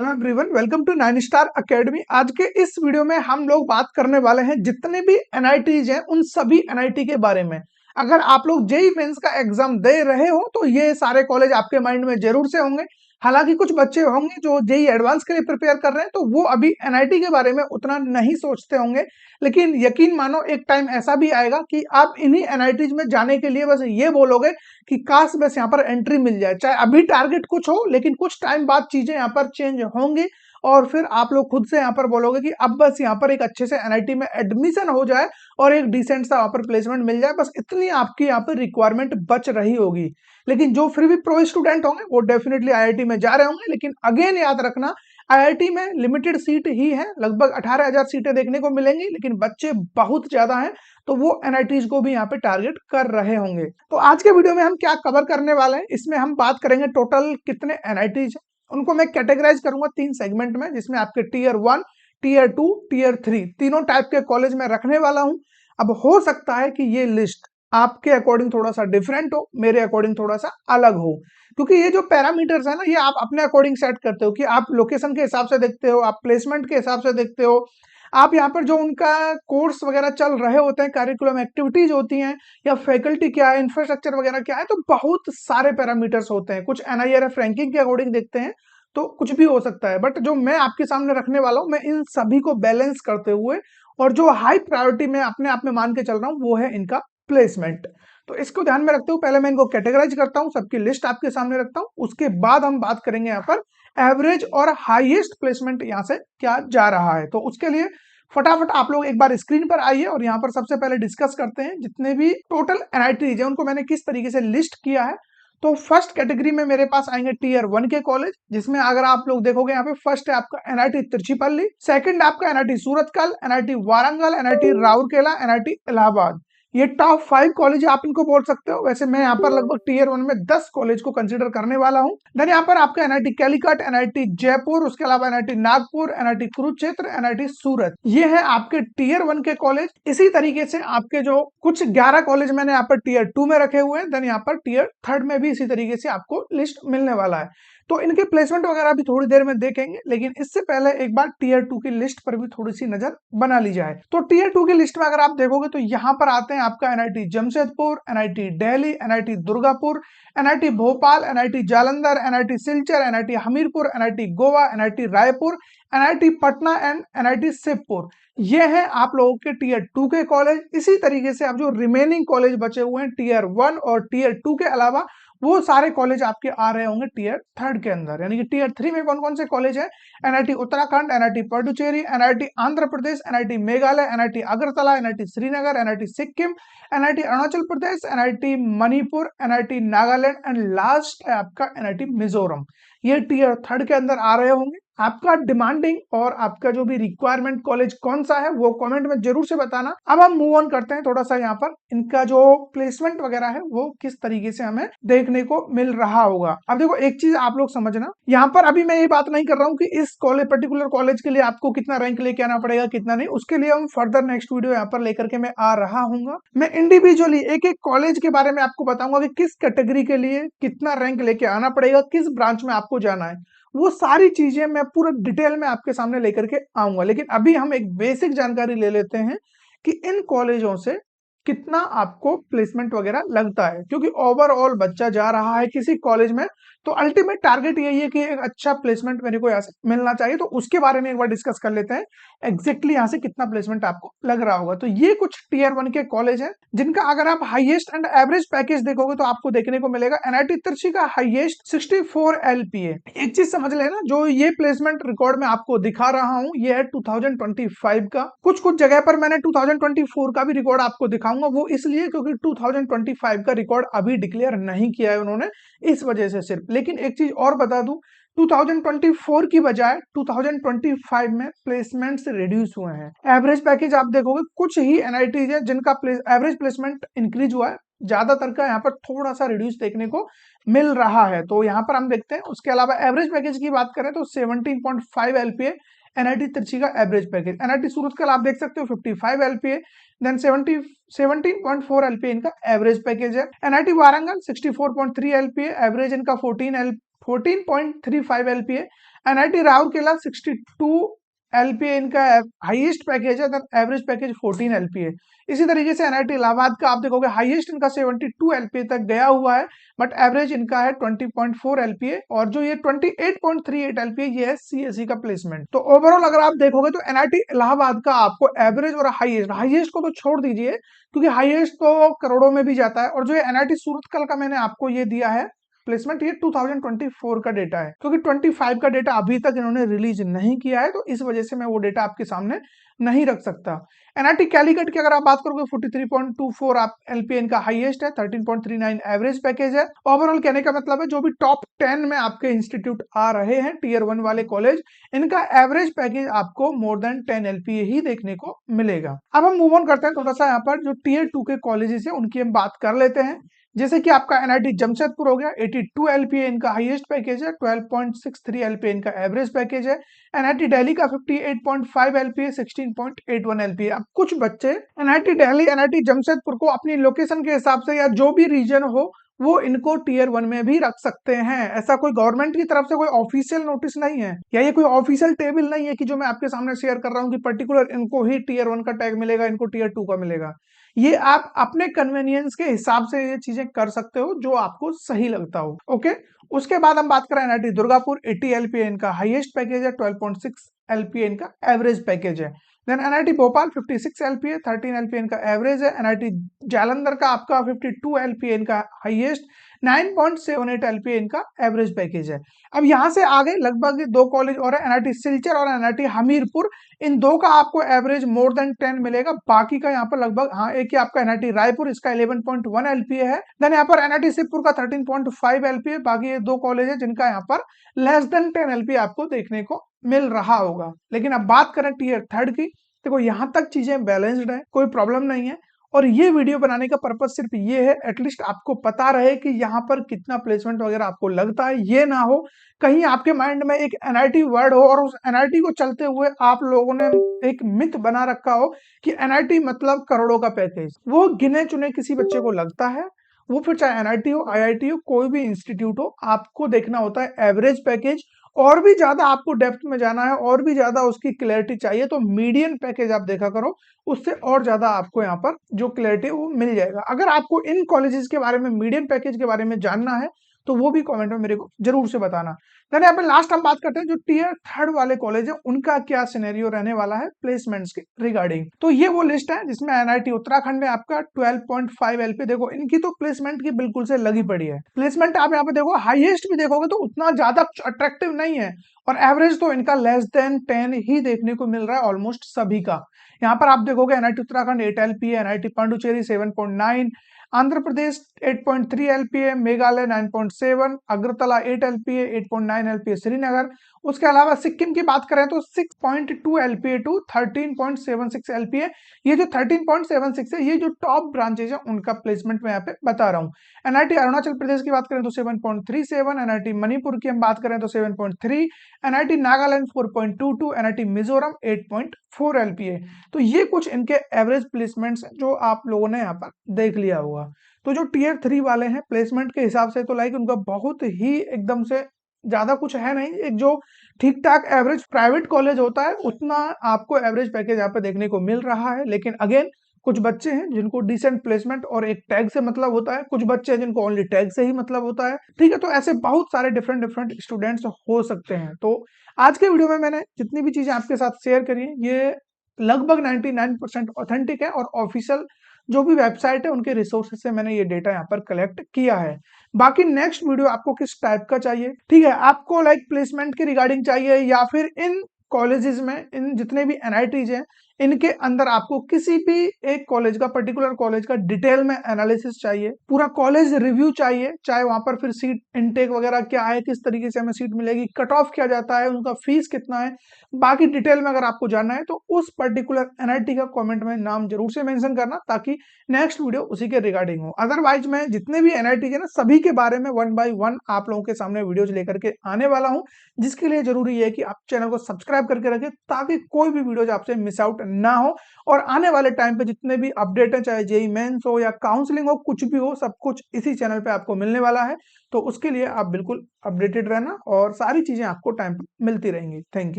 Hello everyone, welcome to 9 star academy. आज के इस वीडियो में हम लोग बात करने वाले हैं जितने भी एनआईटीज हैं उन सभी एनआईटी के बारे में। अगर आप लोग जेई मेंस का एग्जाम दे रहे हो तो ये सारे कॉलेज आपके माइंड में जरूर से होंगे। हालांकि कुछ बच्चे होंगे जो जेई एडवांस के लिए प्रिपेयर कर रहे हैं तो वो अभी एनआईटी के बारे में उतना नहीं सोचते होंगे, लेकिन यकीन मानो एक टाइम ऐसा भी आएगा कि आप इन्हीं एनआईटीज में जाने के लिए बस ये बोलोगे कि काश बस यहाँ पर एंट्री मिल जाए। चाहे अभी टारगेट कुछ हो, लेकिन कुछ टाइम बाद चीजें यहाँ पर चेंज होंगी और फिर आप लोग खुद से यहाँ पर बोलोगे कि अब बस यहाँ पर एक अच्छे से एनआईटी में एडमिशन हो जाए और एक डिसेंट सा वहाँ पर प्लेसमेंट मिल जाए। बस इतनी आपकी यहाँ पर रिक्वायरमेंट बच रही होगी। लेकिन जो फिर भी प्रो स्टूडेंट होंगे वो डेफिनेटली आईआईटी में जा रहे होंगे। लेकिन अगेन याद रखना, आईआईटी में लिमिटेड सीट ही है, लगभग 18,000 सीटें देखने को मिलेंगी, लेकिन बच्चे बहुत ज्यादा हैं तो वो एनआईटीज को भी यहाँ पे टारगेट कर रहे होंगे। तो आज के वीडियो में हम क्या कवर करने वाले हैं, इसमें हम बात करेंगे टोटल कितने एनआईटीज हैं। उनको मैं कैटेगराइज करूंगा 3 सेगमेंट में, जिसमें आपके टीयर 1, टीयर 2, टीयर 3 तीनों टाइप के कॉलेज में रखने वाला हूं। अब हो सकता है कि ये लिस्ट आपके अकॉर्डिंग थोड़ा सा डिफरेंट हो, मेरे अकॉर्डिंग थोड़ा सा अलग हो, क्योंकि ये जो पैरामीटर्स है ना, ये आप अपने अकॉर्डिंग सेट करते हो कि आप लोकेशन के हिसाब से देखते हो, आप प्लेसमेंट के हिसाब से देखते हो, आप यहाँ पर जो उनका कोर्स वगैरह चल रहे होते हैं, करिकुलम एक्टिविटीज होती हैं, या फैकल्टी क्या है, इंफ्रास्ट्रक्चर वगैरह क्या है, तो बहुत सारे पैरामीटर्स होते हैं। कुछ एनआईआरएफ रैंकिंग के अकॉर्डिंग देखते हैं तो कुछ भी हो सकता है, बट जो मैं आपके सामने रखने वाला हूँ, मैं इन सभी को बैलेंस करते हुए और जो हाई प्रायोरिटी में अपने आप में मान के चल रहा हूँ वो है इनका प्लेसमेंट। तो इसको ध्यान में रखते हुए पहले मैं इनको कैटेगराइज करता हूँ, सबकी लिस्ट आपके सामने रखता हूँ, उसके बाद हम बात करेंगे यहाँ पर एवरेज और हाईएस्ट प्लेसमेंट यहाँ से क्या जा रहा है। तो उसके लिए फटाफट आप लोग एक बार स्क्रीन पर आइए और यहाँ पर सबसे पहले डिस्कस करते हैं जितने भी टोटल एनआईटीज है उनको मैंने किस तरीके से लिस्ट किया है। तो फर्स्ट कैटेगरी में मेरे पास आएंगे टीयर 1 के कॉलेज, जिसमें अगर आप लोग देखोगे यहाँ पे फर्स्ट है आपका एनआईटी तिरुचिपल्ली, सेकंड आपका NIT Surathkal, NIT Warangal, NIT Rourkela, NIT Allahabad. ये टॉप 5 कॉलेज आप इनको बोल सकते हो। वैसे मैं यहाँ पर लगभग टीयर 1 में 10 कॉलेज को कंसीडर करने वाला हूँ। देन यहाँ पर आपका एनआईटी कैलीकट, एनआईटी जयपुर, उसके अलावा NIT Nagpur, NIT Kurukshetra, NIT Surat, ये है आपके टीयर 1 के कॉलेज। इसी तरीके से आपके जो कुछ 11 कॉलेज मैंने यहाँ पर टीयर 2 में रखे हुए हैं। देन यहाँ पर टीयर 3 में भी इसी तरीके से आपको लिस्ट मिलने वाला है। तो इनके प्लेसमेंट वगैरह भी थोड़ी देर में देखेंगे, लेकिन इससे पहले एक बार टीयर 2 की लिस्ट पर भी थोड़ी सी नजर बना ली जाए। तो टीयर 2 की लिस्ट में अगर आप देखोगे तो यहाँ पर आते हैं आपका NIT Jamshedpur, NIT Delhi, NIT Durgapur, NIT Bhopal, NIT Jalandhar, NIT Silchar, NIT Hamirpur, NIT Goa, NIT Raipur, NIT Patna and NIT Shivpur. ये है आप लोगों के टीयर 2 के कॉलेज। इसी तरीके से अब जो रिमेनिंग कॉलेज बचे हुए हैं टीयर 1 और टीयर 2 के अलावा, वो सारे कॉलेज आपके आ रहे होंगे टीयर 3 के अंदर। यानी कि टीयर 3 में कौन कौन से कॉलेज है? NIT Uttarakhand, NIT Puducherry, NIT Andhra Pradesh, NIT Meghalaya, NIT Agartala, NIT Srinagar, NIT Sikkim, NIT Arunachal Pradesh, NIT Manipur, NIT Nagaland and last है आपका एनआईटी मिजोरम। ये टीयर 3 के अंदर आ रहे होंगे। आपका डिमांडिंग और आपका जो भी रिक्वायरमेंट कॉलेज कौन सा है वो कमेंट में जरूर से बताना। अब हम मूव ऑन करते हैं थोड़ा सा यहाँ पर इनका जो प्लेसमेंट वगैरह है वो किस तरीके से हमें देखने को मिल रहा होगा। अब देखो एक चीज आप लोग समझना, यहाँ पर अभी मैं ये बात नहीं कर रहा हूँ कि इस कॉलेज पर्टिकुलर कॉलेज के लिए आपको कितना रैंक लेके आना पड़ेगा कितना नहीं, उसके लिए हम फर्दर नेक्स्ट वीडियो यहाँ पर लेकर के मैं आ रहा हूँ। मैं इंडिविजुअली एक एक कॉलेज के बारे में आपको बताऊंगा कि किस कैटेगरी के लिए कितना रैंक लेके आना पड़ेगा, किस ब्रांच में आपको जाना है, वो सारी चीजें मैं पूरा डिटेल में आपके सामने लेकर के आऊंगा। लेकिन अभी हम एक बेसिक जानकारी ले लेते हैं कि इन कॉलेजों से कितना आपको प्लेसमेंट वगैरह लगता है, क्योंकि ओवरऑल बच्चा जा रहा है किसी कॉलेज में तो अल्टीमेट टारगेट यही है कि एक अच्छा प्लेसमेंट मेरे को यहाँ से मिलना चाहिए। तो उसके बारे में एक बार डिस्कस कर लेते हैं एग्जैक्टली यहाँ से कितना प्लेसमेंट आपको लग रहा होगा। तो ये कुछ टीयर 1 के कॉलेज हैं जिनका अगर आप हाईएस्ट एंड एवरेज पैकेज देखोगे तो आपको देखने को मिलेगा एनआईटी तिरछी का हाईएस्ट 64 एलपीए। एक चीज समझ लेना, जो ये प्लेसमेंट रिकॉर्ड में आपको दिखा रहा हूँ ये है 2025 का। कुछ कुछ जगह पर मैंने 2024 का भी रिकॉर्ड आपको दिखाऊंगा, वो इसलिए क्योंकि 2025 का रिकॉर्ड अभी डिक्लेयर नहीं किया है उन्होंने, इस वजह से सिर्फ। लेकिन एक चीज और बता दूं, 2024 की बजाय 2025 में प्लेसमेंट्स रिड्यूस हुए हैं। एवरेज पैकेज आप देखोगे कुछ ही एनआईटीज है जिनका एवरेज प्लेसमेंट इंक्रीज हुआ है, ज्यादातर का यहाँ पर थोड़ा सा रिड्यूस देखने को मिल रहा है। तो यहाँ पर हम देखते हैं। उसके अलावा एवरेज पैकेज की बात करें तो 17.5 एलपीए एनआईटी तिरछी का एवरेज पैकेज। एनआईटी सूरतकल आप देख सकते हो 55 एलपीए, देन 17.4 एलपीए इनका एवरेज पैकेज है। एनआईटी वारंगल 64.3 एलपीए, एवरेज इनका 14.35 एलपीए, एनआईटी राउरकेला 62 एलपीए इनका हाईएस्ट पैकेज है, एवरेज पैकेज 14 एलपीए। इसी तरीके से एनआईटी इलाहाबाद का आप देखोगे हाईएस्ट इनका 72 एलपीए तक गया हुआ है, बट एवरेज इनका है 20.4 एलपीए, और जो ये 28.38 एलपीए ये है सीएसई का प्लेसमेंट। तो ओवरऑल अगर आप देखोगे तो एनआईटी इलाहाबाद का आपको एवरेज और हाईएस्ट को तो छोड़ दीजिए, क्योंकि हाईएस्ट तो करोड़ों में भी जाता है, और जो एनआईटी सूरतकल का मैंने आपको ये दिया है प्लेसमेंट, ये 2024 का डेटा है, क्योंकि 25 का डेटा अभी तक इन्होंने रिलीज नहीं किया है, तो इस वजह से मैं वो डेटा आपके सामने नहीं रख सकता। एनआईटी कैलीकट की अगर आप बात करोगे 43.24 आप एलपीए इनका हाईएस्ट है, 13.39 एवरेज पैकेज है। ओवरऑल कहने का मतलब है जो भी टॉप 10 में आपके इंस्टीट्यूट आ रहे हैं टीयर 1 वाले कॉलेज, इनका एवरेज पैकेज आपको मोर देन 10 एलपीए ही देखने को मिलेगा। अब हम मूव ऑन करते हैं, थोड़ा सा यहाँ पर जो टीयर 2 के कॉलेजेस है उनकी हम बात कर लेते हैं। जैसे कि आपका एनआईटी जमशेदपुर हो गया, 82 एलपीए इनका हाईएस्ट पैकेज है, 12.63 एलपीए इनका एवरेज पैकेज है। एनआईटी दिल्ली का 58.5 एलपीए, 16.81 एलपीए। अब कुछ बच्चे एनआईटी दिल्ली, एनआईटी जमशेदपुर को अपनी लोकेशन के हिसाब से या जो भी रीजन हो वो इनको टीयर 1 में भी रख सकते हैं। ऐसा कोई गवर्नमेंट की तरफ से कोई ऑफिशियल नोटिस नहीं है, या ये कोई ऑफिशियल टेबल नहीं है कि जो मैं आपके सामने शेयर कर रहा हूँ कि पर्टिकुलर इनको ही टीयर 1 का टैग मिलेगा, इनको टीयर 2 का मिलेगा। ये आप अपने कन्वेनियंस के हिसाब से ये चीजें कर सकते हो जो आपको सही लगता हो। ओके, उसके बाद हम बात करें एनआईटी दुर्गापुर, 80 एलपीए इनका हाईएस्ट पैकेज है, 12.6 एलपीए इनका एवरेज पैकेज है। Then NIT Bhopal 56 LPA, 13 LPA इनका एवरेज है। एनआईटी जालंधर का आपका 52 एलपीए इनका हाईएस्ट, 9.78 एलपीए इनका एवरेज पैकेज है। अब यहां से आगे लगभग 2 कॉलेज और है, एनआईटी सिलचर और एनआईटी हमीरपुर, इन दो का आपको एवरेज मोर देन 10 मिलेगा। बाकी का यहाँ पर लगभग, हाँ एक ही आपका एनआईटी रायपुर, इसका 11.1 एलपीए है। देन यहाँ पर एनआईटी शिवपुर का 13.5 एलपीए। बाकी ये 2 कॉलेज है जिनका यहाँ पर लेस देन 10 एलपीए आपको देखने को मिल रहा होगा। लेकिन अब बात करें टीयर 3 की, देखो यहां तक चीजें बैलेंस्ड है, कोई प्रॉब्लम नहीं है। और ये वीडियो बनाने का पर्पज सिर्फ ये है, एटलीस्ट आपको पता रहे कि यहाँ पर कितना प्लेसमेंट वगैरह आपको लगता है। ये ना हो कहीं आपके माइंड में एक एनआईटी वर्ड हो और उस एनआईटी को चलते हुए आप लोगों ने एक मिथ बना रखा हो कि एनआईटी मतलब करोड़ों का पैकेज। वो गिने चुने किसी बच्चे को लगता है, वो फिर चाहे एनआईटी हो, आईआईटी हो, कोई भी इंस्टीट्यूट हो, आपको देखना होता है एवरेज पैकेज। और भी ज्यादा आपको डेप्थ में जाना है और भी ज्यादा उसकी क्लैरिटी चाहिए तो मीडियन पैकेज आप देखा करो, उससे और ज्यादा आपको यहाँ पर जो क्लैरिटी है वो मिल जाएगा। अगर आपको इन कॉलेजेस के बारे में, मीडियन पैकेज के बारे में जानना है तो वो भी कमेंट में मेरे को जरूर से बताना। देन यहाँ पे लास्ट हम बात करते हैं जो टीयर 3 वाले कॉलेज है उनका क्या सिनेरियो रहने वाला है प्लेसमेंट्स के रिगार्डिंग। तो ये वो लिस्ट है जिसमें एनआईटी उत्तराखंड में आपका 12.5 एलपी, देखो इनकी तो प्लेसमेंट की बिल्कुल से लगी पड़ी है। प्लेसमेंट आप यहाँ पे देखो, हाईएस्ट भी देखोगे तो उतना ज्यादा अट्रैक्टिव नहीं है, और एवरेज तो इनका लेस देन 10 ही देखने को मिल रहा है ऑलमोस्ट सभी का। यहाँ पर आप देखोगे NIT Uttarakhand 8 LPA, NIT Puducherry 7.9, Andhra Pradesh 8.3 LPA, Meghalaya 9.7, Agartala 8 LPA, 8.9 LPA Srinagar. उसके अलावा सिक्किम की बात करें तो 6.2 एलपीए टू 13.76 एलपीए। ये जो 13.76 है ये जो टॉप ब्रांचेज है उनका प्लेसमेंट मैं यहाँ पे बता रहा हूँ। एनआईटी अरुणाचल प्रदेश की बात करें तो 7.37, एनआईटी मणिपुर की हम बात करें तो 7.3, NIT Nagaland 4.22, NIT Mizoram 8.4 LPA. तो ये कुछ इनके एवरेज प्लेसमेंट्स जो आप लोगों ने यहाँ पर देख लिया होगा। तो जो टीयर 3 वाले हैं प्लेसमेंट के हिसाब से तो लाइक उनका बहुत ही एकदम से ज्यादा कुछ है नहीं, एक जो ठीक ठाक एवरेज प्राइवेट कॉलेज होता है उतना आपको एवरेज पैकेज यहाँ पे देखने को मिल रहा है। लेकिन अगेन कुछ बच्चे हैं जिनको डिसेंट प्लेसमेंट और एक टैग से मतलब होता है, कुछ बच्चे हैं जिनको ओनली टैग से ही मतलब होता है। ठीक है, तो ऐसे बहुत सारे डिफरेंट डिफरेंट स्टूडेंट्स हो सकते हैं। तो आज के वीडियो में मैंने जितनी भी चीजें आपके साथ शेयर करी है ये लगभग 99% ऑथेंटिक है, और ऑफिशियल जो भी वेबसाइट है उनके रिसोर्सेज से मैंने ये डेटा यहाँ पर कलेक्ट किया है। बाकी नेक्स्ट वीडियो आपको किस टाइप का चाहिए, ठीक है, आपको लाइक प्लेसमेंट के रिगार्डिंग चाहिए या फिर इन कॉलेजेस में, इन जितने भी एनआईटीज हैं इनके अंदर आपको किसी भी एक कॉलेज का, पर्टिकुलर कॉलेज का डिटेल में एनालिसिस चाहिए, पूरा कॉलेज रिव्यू चाहिए, चाहे वहां पर फिर सीट इनटेक वगैरह क्या है, किस तरीके से हमें सीट मिलेगी, कट ऑफ क्या जाता है, उनका फीस कितना है, बाकी डिटेल में अगर आपको जानना है तो उस पर्टिकुलर एनआईटी का कमेंट में नाम जरूर से मेंशन करना ताकि नेक्स्ट वीडियो उसी के रिगार्डिंग हो। अदरवाइज मैं जितने भी एनआईटी है ना सभी के बारे में 1 by 1 आप लोगों के सामने वीडियोज लेकर के आने वाला हूं, जिसके लिए जरूरी है कि आप चैनल को सब्सक्राइब करके रखें ताकि कोई भी वीडियोज आपसे मिस आउट ना हो। और आने वाले टाइम पे जितने भी अपडेट है, चाहे जेईई मेंस हो या काउंसलिंग हो, कुछ भी हो, सब कुछ इसी चैनल पे आपको मिलने वाला है। तो उसके लिए आप बिल्कुल अपडेटेड रहना और सारी चीजें आपको टाइम पर मिलती रहेंगी। Thank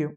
you.